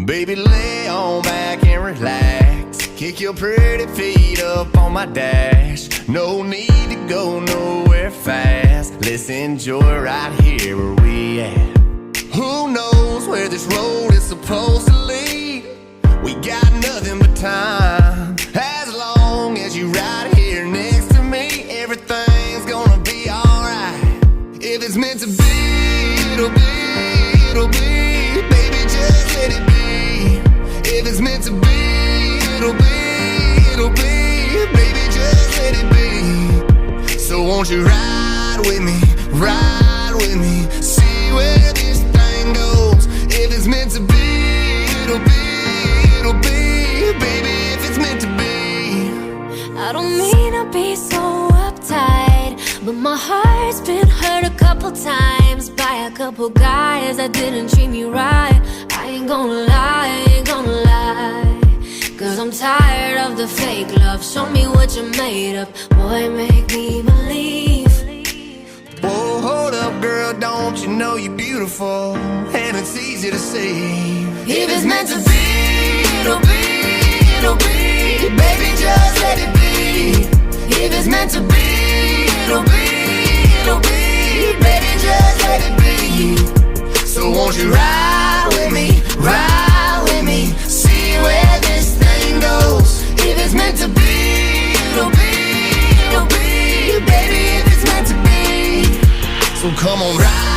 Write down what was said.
Baby, lay on back and relax. Kick your pretty feet up on my dash. No need to go nowhere fast. Let's enjoy right here where we at. Who knows where this road is supposed to lead? We got nothing but time. As long as you right here next to me, everything's gonna be alright. If it's meant to be, it'll be, it'll be. Baby, just let it be. If it's meant to be, it'll be, it'll be. Baby, just let it be. So won't you ride with me, ride with me, see where this thing goes. If it's meant to be, it'll be, it'll be. Baby, if it's meant to be. I don't mean to be so uptight, but my heart's been hurt a couple times by a couple guys that didn't treat me right. I ain't gonna lie, I ain't gonna lie, 'cause I'm tired of the fake love. Show me what you're made of, boy, make me believe. Whoa, hold up, girl, don't you know you're beautiful? And it's easy to see. If it's meant to be, it'll be, it'll be. Baby, just let it be. If it's meant to be, it'll be, it'll be. Baby, just let it be. So won't you ride with me, ride with me, see where this thing goes. If it's meant to be, it'll be, it'll be. Baby, if it's meant to be. So come on, ride